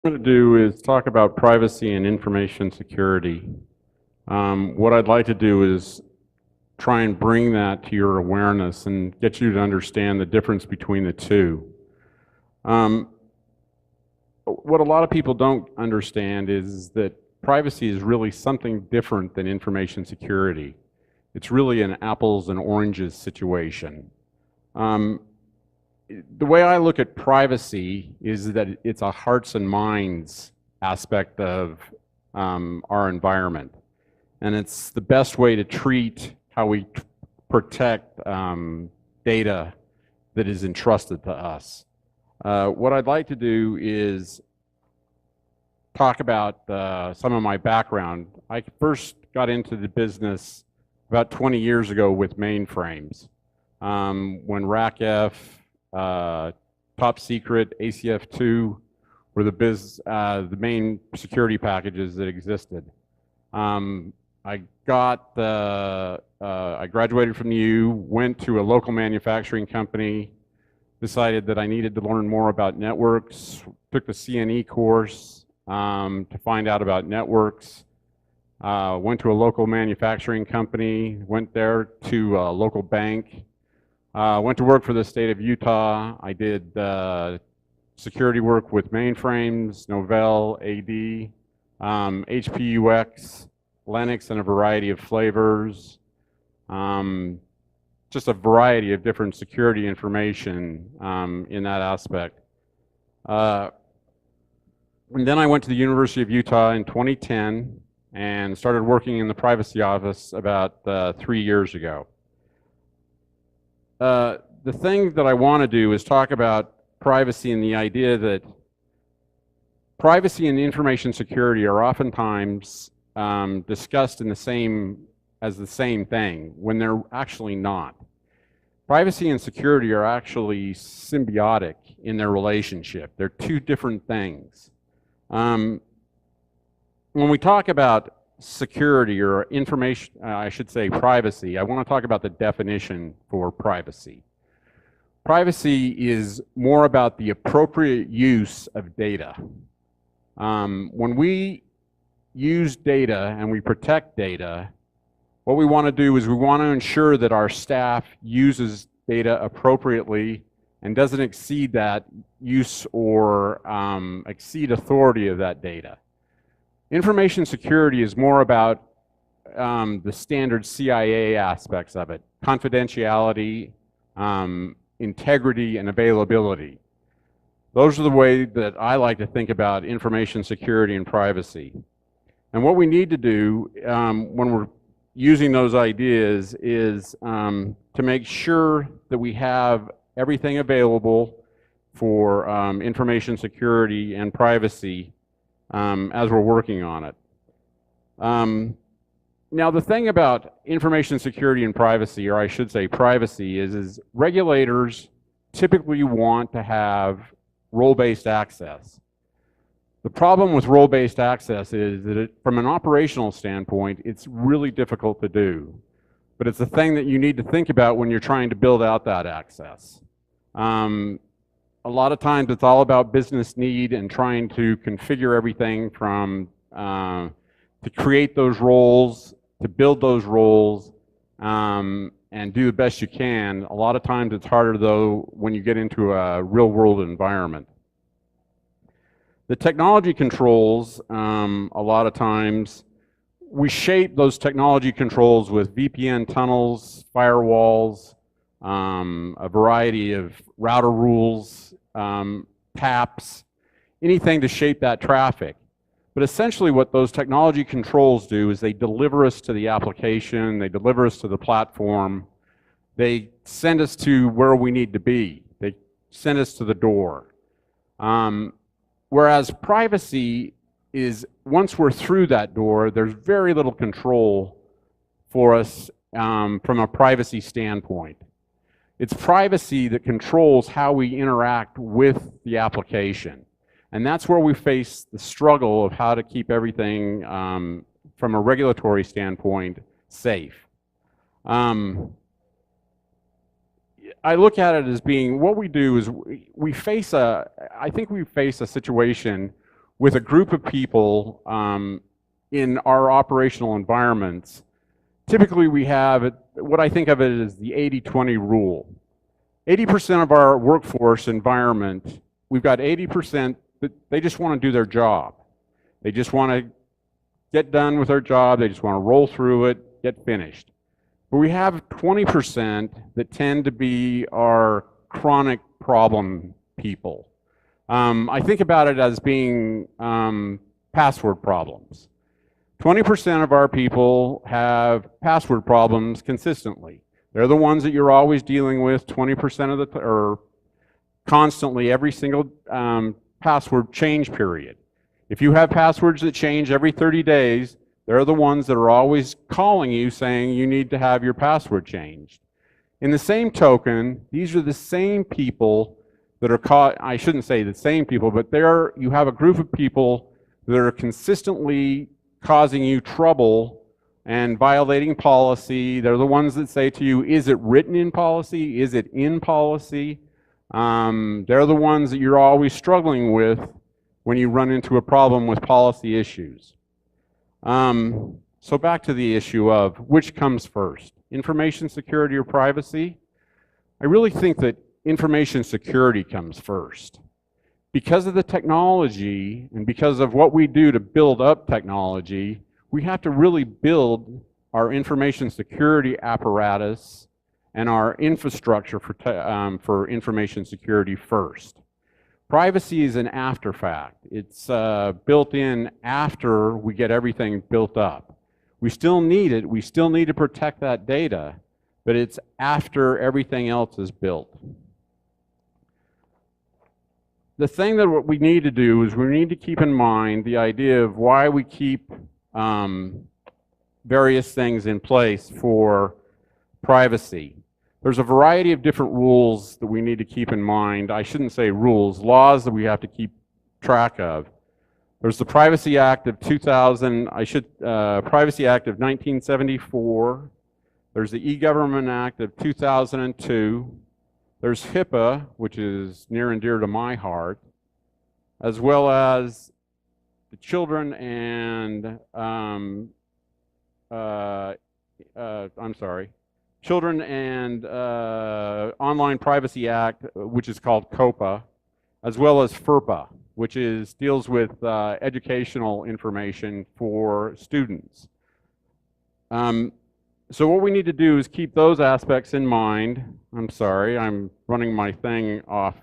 What I'm going to do is talk about privacy and information security. What I'd like to do is try and bring that to your awareness and get you to understand the difference between the two. What a lot of people don't understand is that privacy is really something different than information security. It's really an apples and oranges situation. The way I look at privacy is that it's a hearts and minds aspect of our environment. And it's the best way to treat how we protect data that is entrusted to us. What I'd like to do is talk about some of my background. I first got into the business about 20 years ago with mainframes. When RACF, Top Secret, ACF2 were the main security packages that existed. I graduated from the U, went to a local manufacturing company, decided that I needed to learn more about networks, took the CNE course to find out about networks, went to a local manufacturing company, went there to a local bank, went to work for the state of Utah. I did security work with mainframes, Novell, AD, HPUX, Linux in a variety of flavors, just a variety of different security information in that aspect. And then I went to the University of Utah in 2010 and started working in the privacy office about 3 years ago. The thing that I want to do is talk about privacy and the idea that privacy and information security are oftentimes discussed in the same thing when they're actually not. Privacy and security are actually symbiotic in their relationship. They're two different things. When we talk about security or information, I should say privacy, I want to talk about the definition for privacy. Privacy is more about the appropriate use of data. When we use data and we protect data, what we want to do is we want to ensure that our staff uses data appropriately and doesn't exceed that use or exceed authority of that data. Information security is more about the standard CIA aspects of it: confidentiality, integrity, and availability. Those are the way that I like to think about information security and privacy. And what we need to do when we're using those ideas is to make sure that we have everything available for information security and privacy as we're working on it. Now, the thing about information security and privacy, or I should say privacy, is regulators typically want to have role-based access. The problem with role-based access is that from an operational standpoint, it's really difficult to do. But it's a thing that you need to think about when you're trying to build out that access. A lot of times it's all about business need and trying to configure everything from to create those roles, to build those roles, and do the best you can. A lot of times it's harder though when you get into a real world environment. The technology controls, a lot of times, we shape those technology controls with VPN tunnels, firewalls, a variety of router rules, taps, anything to shape that traffic. But essentially what those technology controls do is they deliver us to the application, they deliver us to the platform, they send us to where we need to be, they send us to the door. Whereas privacy is, once we're through that door, there's very little control for us from a privacy standpoint. It's privacy that controls how we interact with the application. And that's where we face the struggle of how to keep everything from a regulatory standpoint safe. I look at it as being, what we do is I think we face a situation with a group of people in our operational environments, typically we have what I think of it as the 80-20 rule. 80% of our workforce environment, we've got 80% that they just want to do their job. They just want to get done with their job. They just want to roll through it, get finished. But we have 20% that tend to be our chronic problem people. I think about it as being password problems. 20% of our people have password problems consistently. They're the ones that you're always dealing with 20% of the, or constantly every single password change period. If you have passwords that change every 30 days, they're the ones that are always calling you saying you need to have your password changed. In the same token, these are the same people that are caught, I shouldn't say the same people, but you have a group of people that are consistently causing you trouble and violating policy. They're the ones that say to you, is it written in policy? Is it in policy? They're the ones that you're always struggling with when you run into a problem with policy issues. So back to the issue of which comes first, information security or privacy? I really think that information security comes first. Because of the technology and because of what we do to build up technology, we have to really build our information security apparatus and our infrastructure for information security first. Privacy is an after fact. It's built in after we get everything built up. We still need it. We still need to protect that data, but it's after everything else is built. The thing that what we need to do is we need to keep in mind the idea of why we keep various things in place for privacy. There's a variety of different rules that we need to keep in mind. I shouldn't say rules, laws that we have to keep track of. There's the Privacy Act of 2000, Privacy Act of 1974. There's the E-Government Act of 2002. There's HIPAA, which is near and dear to my heart, as well as the Children and, Children and Online Privacy Act, which is called COPA, as well as FERPA, which deals with educational information for students. So what we need to do is keep those aspects in mind. I'm sorry, I'm running my thing off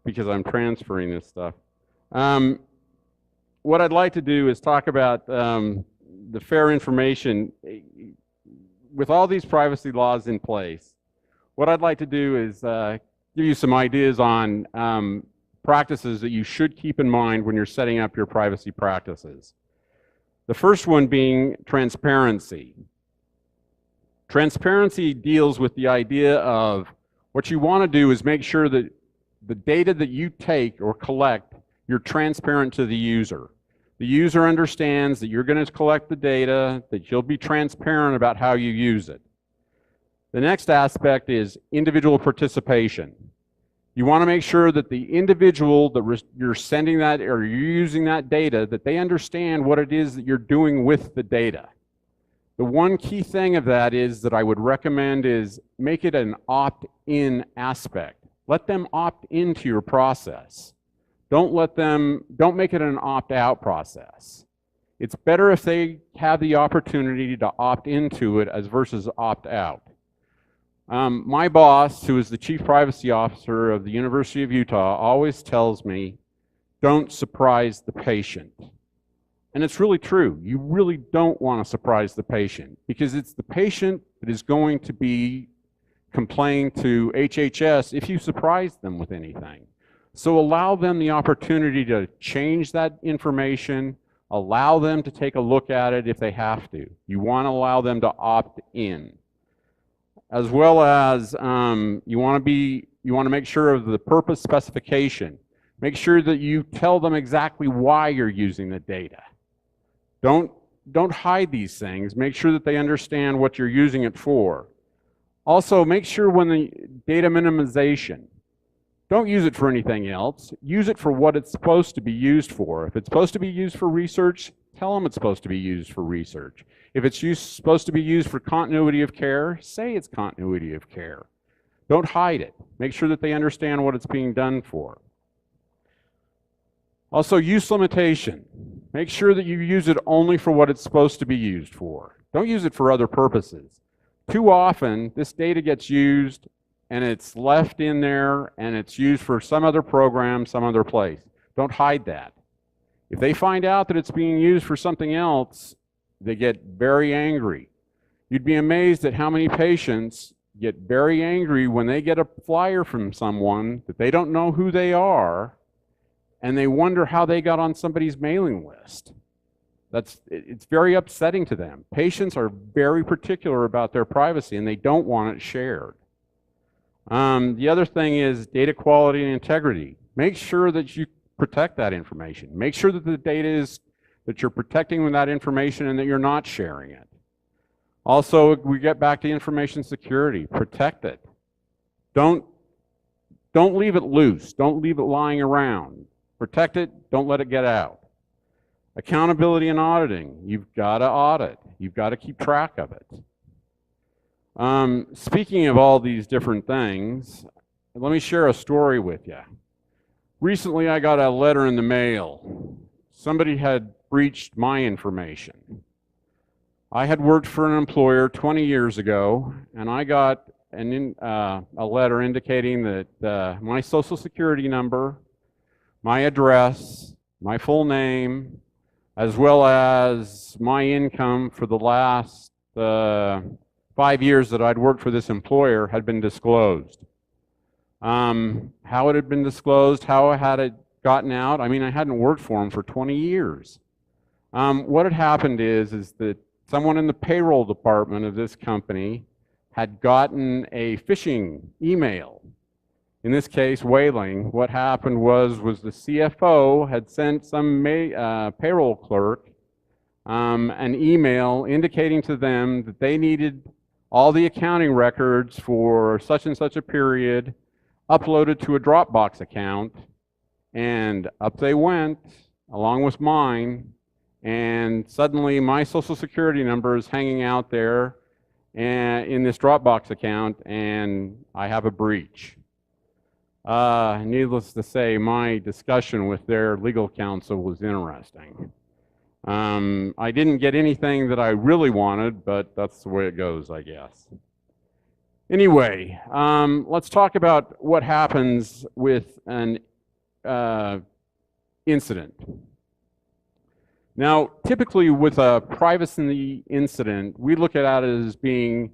because I'm transferring this stuff. What I'd like to do is talk about the fair information. With all these privacy laws in place, what I'd like to do is give you some ideas on practices that you should keep in mind when you're setting up your privacy practices. The first one being transparency. Transparency deals with the idea of what you want to do is make sure that the data that you take or collect, you're transparent to the user. The user understands that you're going to collect the data, that you'll be transparent about how you use it. The next aspect is individual participation. You want to make sure that the individual that you're sending that or you're using that data, that they understand what it is that you're doing with the data. The one key thing of that is that I would recommend is make it an opt-in aspect. Let them opt into your process. Don't make it an opt-out process. It's better if they have the opportunity to opt into it as versus opt out. My boss, who is the Chief Privacy Officer of the University of Utah, always tells me, don't surprise the patient. And it's really true. You really don't want to surprise the patient because it's the patient that is going to be complaining to HHS if you surprise them with anything. So allow them the opportunity to change that information, allow them to take a look at it if they have to. You want to allow them to opt in. As well as you want to make sure of the purpose specification. Make sure that you tell them exactly why you're using the data. Don't hide these things. Make sure that they understand what you're using it for. Also, make sure when the data minimization, Don't use it for anything else. Use it for what it's supposed to be used for. If it's supposed to be used for research, tell them it's supposed to be used for research. If it's supposed to be used for continuity of care, say it's continuity of care. Don't hide it. Make sure that they understand what it's being done for. Also, use limitation. Make sure that you use it only for what it's supposed to be used for. Don't use it for other purposes. Too often, this data gets used and it's left in there and it's used for some other program, some other place. Don't hide that. If they find out that it's being used for something else, they get very angry. You'd be amazed at how many patients get very angry when they get a flyer from someone that they don't know who they are, and they wonder how they got on somebody's mailing list. It's very upsetting to them. Patients are very particular about their privacy, and they don't want it shared. The other thing is data quality and integrity. Make sure that you protect that information. Make sure that the data is, that you're protecting with that information and that you're not sharing it. Also, we get back to information security. Protect it. Don't leave it loose. Don't leave it lying around. Protect it. Don't let it get out. Accountability and auditing. You've got to audit. You've got to keep track of it. Speaking of all these different things, let me share a story with you. Recently, I got a letter in the mail. Somebody had breached my information. I had worked for an employer 20 years ago, and I got a letter indicating that my social security number, my address, my full name, as well as my income for the last 5 years that I'd worked for this employer had been disclosed. How it had been disclosed, how had it gotten out? I mean, I hadn't worked for them for 20 years. What had happened is that someone in the payroll department of this company had gotten a phishing email. In this case, whaling. What happened was the CFO had sent some payroll clerk an email indicating to them that they needed all the accounting records for such and such a period uploaded to a Dropbox account, and up they went, along with mine, and suddenly my social security number is hanging out there in this Dropbox account, and I have a breach. Needless to say, my discussion with their legal counsel was interesting. I didn't get anything that I really wanted, but that's the way it goes, I guess. Anyway, let's talk about what happens with an incident. Now, typically with a privacy incident, we look at it as being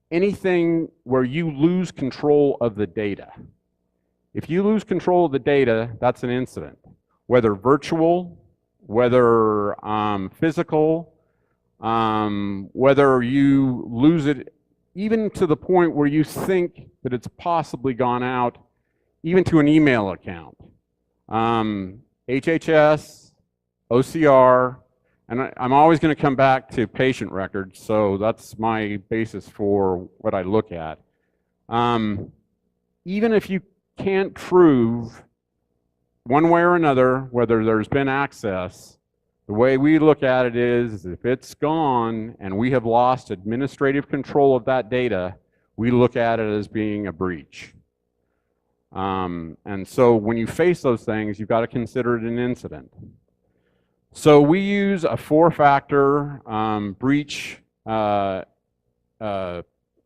anything where you lose control of the data. If you lose control of the data, that's an incident. Whether virtual, whether physical, whether you lose it even to the point where you think that it's possibly gone out, even to an email account. HHS, OCR, and I'm always going to come back to patient records, so that's my basis for what I look at. Even if you can't prove one way or another whether there's been access, the way we look at it is if it's gone and we have lost administrative control of that data, we look at it as being a breach. And so when you face those things, you've got to consider it an incident. So we use a 4-factor breach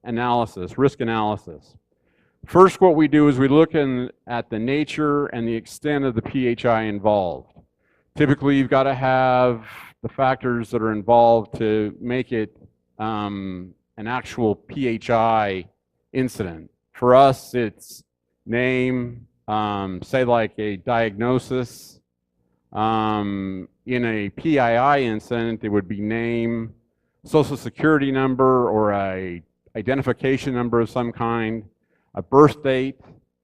analysis, risk analysis. First, what we do is we look at the nature and the extent of the PHI involved. Typically, you've got to have the factors that are involved to make it an actual PHI incident. For us, it's name, say like a diagnosis. In a PII incident, it would be name, social security number, or a identification number of some kind, a birth date,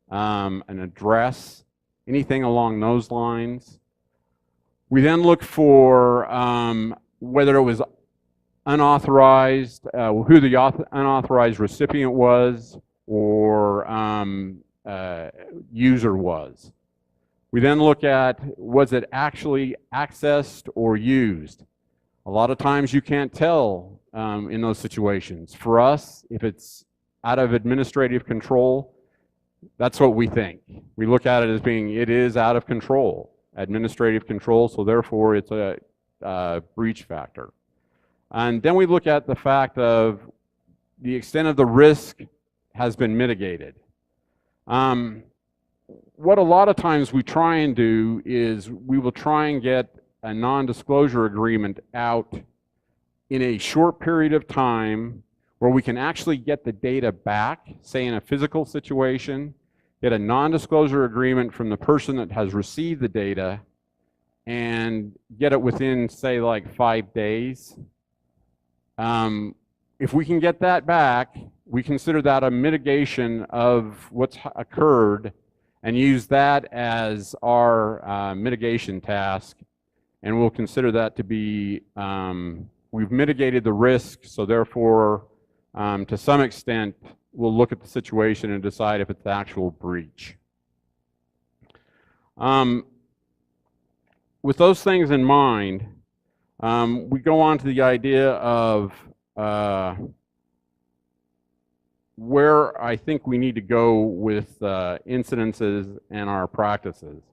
an address, anything along those lines. We then look for whether it was unauthorized, who the unauthorized recipient was, or user was. We then look at, was it actually accessed or used? A lot of times you can't tell in those situations. For us, if it's out of administrative control, that's what we think. We look at it as being, it is out of control, administrative control, so therefore it's a breach factor. And then we look at the fact of the extent of the risk has been mitigated. What a lot of times we try and do is we will try and get a non-disclosure agreement out in a short period of time where we can actually get the data back, say in a physical situation, get a non-disclosure agreement from the person that has received the data and get it within, say, like 5 days. If we can get that back, we consider that a mitigation of what's occurred and use that as our mitigation task. And we'll consider that to be, we've mitigated the risk, so therefore, to some extent, we'll look at the situation and decide if it's actual breach. With those things in mind, we go on to the idea of where I think we need to go with incidences and our practices.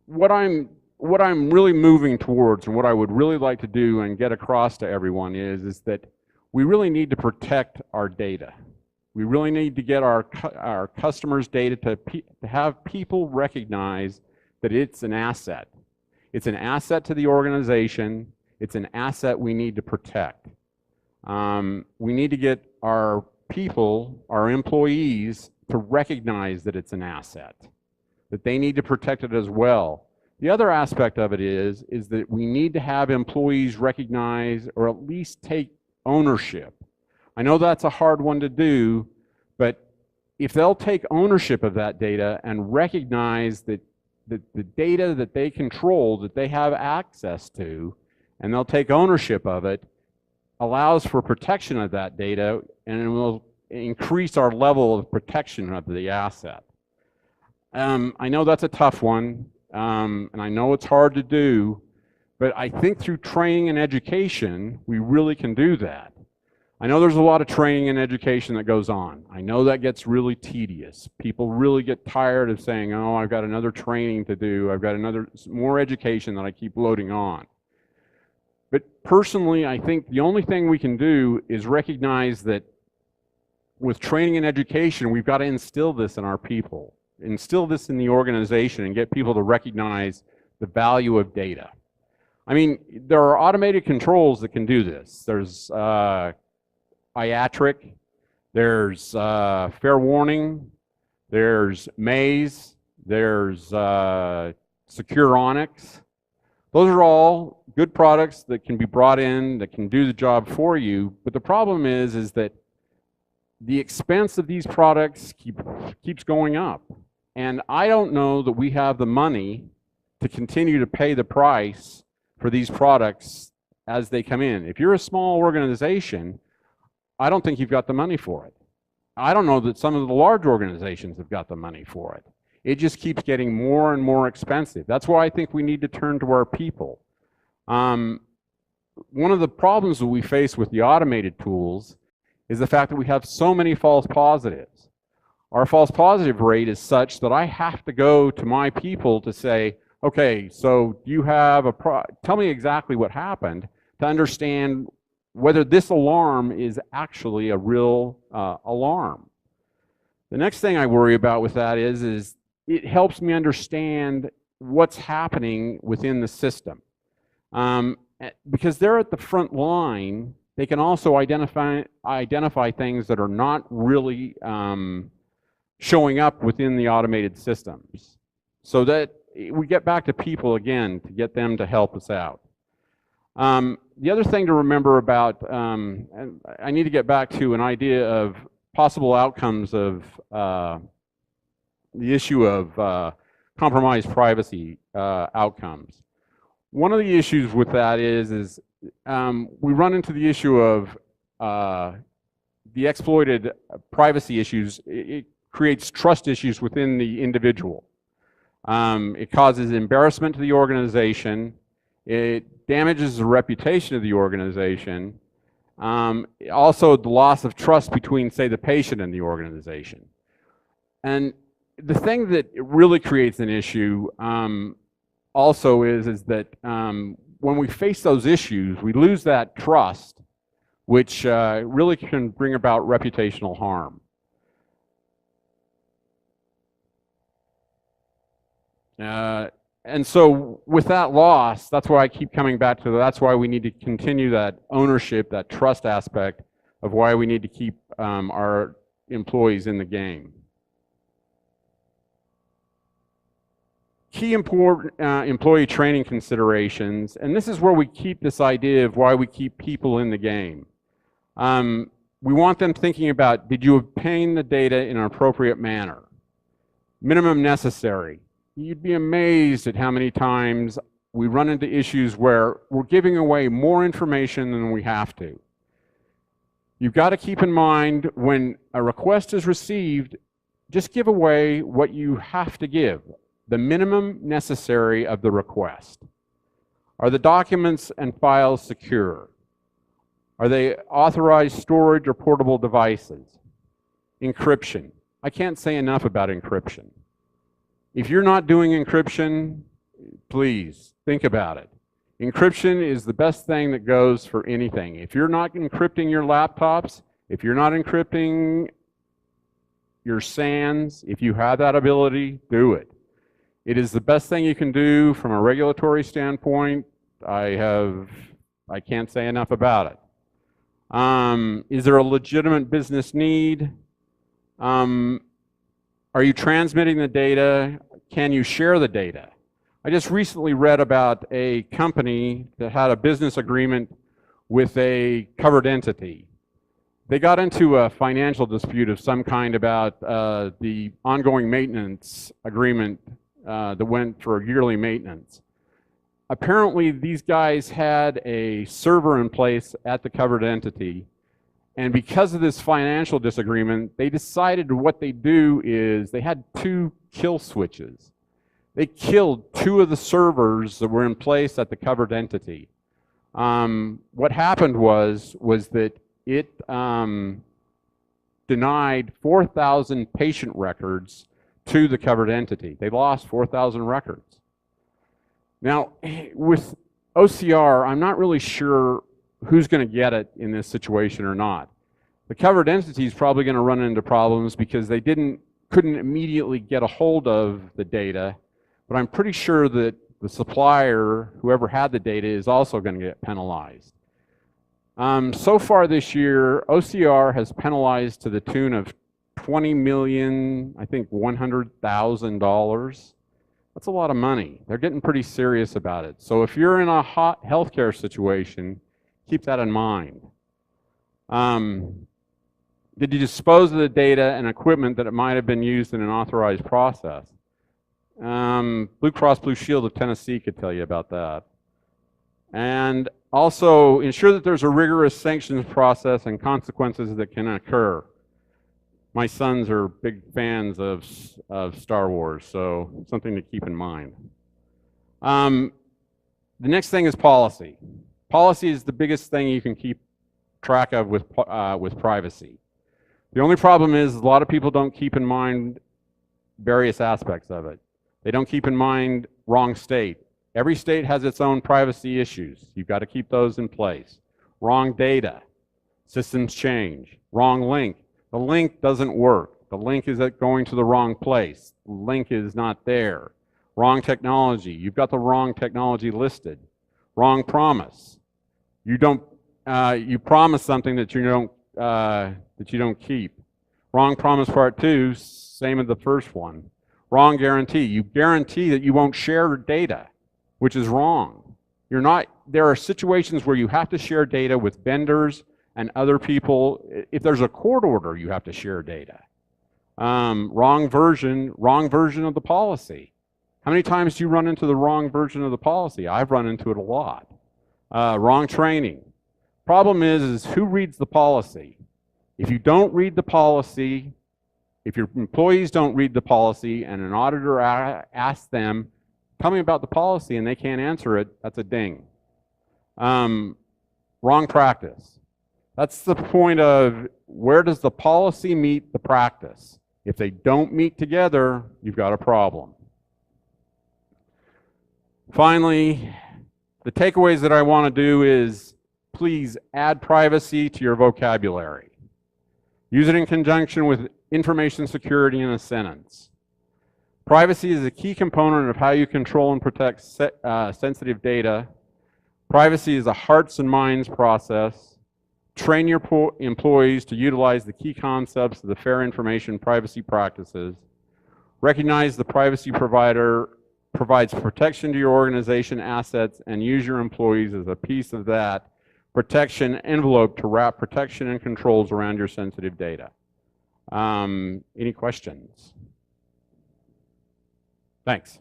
What I'm really moving towards and what I would really like to do and get across to everyone is that we really need to protect our data. We really need to get our customers' data to have people recognize that it's an asset. It's an asset to the organization. It's an asset we need to protect. We need to get our people, our employees, to recognize that it's an asset, that they need to protect it as well. The other aspect of it is that we need to have employees recognize or at least take ownership. I know that's a hard one to do, but if they'll take ownership of that data and recognize that the data that they control, that they have access to, and they'll take ownership of it, allows for protection of that data, and it will increase our level of protection of the asset. I know that's a tough one, and I know it's hard to do, but I think through training and education, we really can do that. I know there's a lot of training and education that goes on. I know that gets really tedious. People really get tired of saying, oh, I've got another training to do, I've got more education that I keep loading on. But personally, I think the only thing we can do is recognize that with training and education, we've got to instill this in our people, instill this in the organization, and get people to recognize the value of data. I mean, there are automated controls that can do this. There's IATRIC, there's Fair Warning, there's Maze, there's Secure Onyx. Those are all good products that can be brought in, that can do the job for you, but the problem is that the expense of these products keeps going up. And I don't know that we have the money to continue to pay the price for these products as they come in. If you're a small organization, I don't think you've got the money for it. I don't know that some of the large organizations have got the money for it. It just keeps getting more and more expensive. That's why I think we need to turn to our people. One of the problems that we face with the automated tools is the fact that we have so many false positives. Our false positive rate is such that I have to go to my people to say, okay, so you have tell me exactly what happened to understand whether this alarm is actually a real alarm. The next thing I worry about with that is it helps me understand what's happening within the system. Because they're at the front line, they can also identify things that are not really showing up within the automated systems. So that we get back to people again to get them to help us out. The other thing to remember about, and I need to get back to an idea of possible outcomes of the issue of compromised privacy outcomes. One of the issues with that is we run into the issue of the exploited privacy issues, it creates trust issues within the individual. It causes embarrassment to the organization. It damages the reputation of the organization. Also, the loss of trust between, say, the patient and the organization. And the thing that really creates an issue also is that when we face those issues, we lose that trust, which really can bring about reputational harm. And so with that loss, that's why I keep coming back to that's why we need to continue that ownership, that trust aspect of why we need to keep our employees in the game. Key important employee training considerations, and this is where we keep this idea of why we keep people in the game. We want them thinking about, did you obtain the data in an appropriate manner? Minimum necessary. You'd be amazed at how many times we run into issues where we're giving away more information than we have to. You've got to keep in mind when a request is received, just give away what you have to give, the minimum necessary of the request. Are the documents and files secure? Are they authorized storage or portable devices? Encryption. I can't say enough about encryption. If you're not doing encryption, please think about it. Encryption is the best thing that goes for anything. If you're not encrypting your laptops, if you're not encrypting your SANs, if you have that ability, do it. It is the best thing you can do from a regulatory standpoint. I can't say enough about it. Is there a legitimate business need? Are you transmitting the data? Can you share the data? I just recently read about a company that had a business agreement with a covered entity. They got into a financial dispute of some kind about the ongoing maintenance agreement that went for yearly maintenance. Apparently, these guys had a server in place at the covered entity, and because of this financial disagreement, they decided what they do is they had 2 kill switches. They killed 2 of the servers that were in place at the covered entity. What happened was that it denied 4,000 patient records to the covered entity. They lost 4,000 records. Now, with OCR, I'm not really sure who's going to get it in this situation or not. The covered entity is probably going to run into problems because they couldn't immediately get a hold of the data, but I'm pretty sure that the supplier, whoever had the data, is also going to get penalized. So far this year, OCR has penalized to the tune of $20 million, I think $100,000. That's a lot of money. They're getting pretty serious about it. So if you're in a hot healthcare situation, keep that in mind. Did you dispose of the data and equipment that it might have been used in an authorized process? Blue Cross Blue Shield of Tennessee could tell you about that. And also ensure that there's a rigorous sanctions process and consequences that can occur. My sons are big fans of Star Wars, so something to keep in mind. The next thing is policy. Policy is the biggest thing you can keep track of with privacy. The only problem is a lot of people don't keep in mind various aspects of it. They don't keep in mind wrong state. Every state has its own privacy issues. You've got to keep those in place. Wrong data. Systems change. Wrong link. The link doesn't work. The link is going to the wrong place. The link is not there. Wrong technology. You've got the wrong technology listed. Wrong promise. You promise something that you don't keep. Wrong promise part 2, same as the first one. Wrong guarantee. You guarantee that you won't share data, which is wrong. There are situations where you have to share data with vendors and other people. If there's a court order, you have to share data. Wrong version of the policy. How many times do you run into the wrong version of the policy? I've run into it a lot. Wrong training. Problem is who reads the policy? If you don't read the policy, if your employees don't read the policy and an auditor asks them, tell me about the policy, and they can't answer it, that's a ding. Wrong practice. That's the point of where does the policy meet the practice? If they don't meet together, you've got a problem. Finally, the takeaways that I want to do is please add privacy to your vocabulary. Use it in conjunction with information security in a sentence. Privacy is a key component of how you control and protect sensitive data. Privacy is a hearts and minds process. Train your employees to utilize the key concepts of the fair information privacy practices. Recognize the privacy provider provides protection to your organization assets, and use your employees as a piece of that protection envelope to wrap protection and controls around your sensitive data. Any questions? Thanks.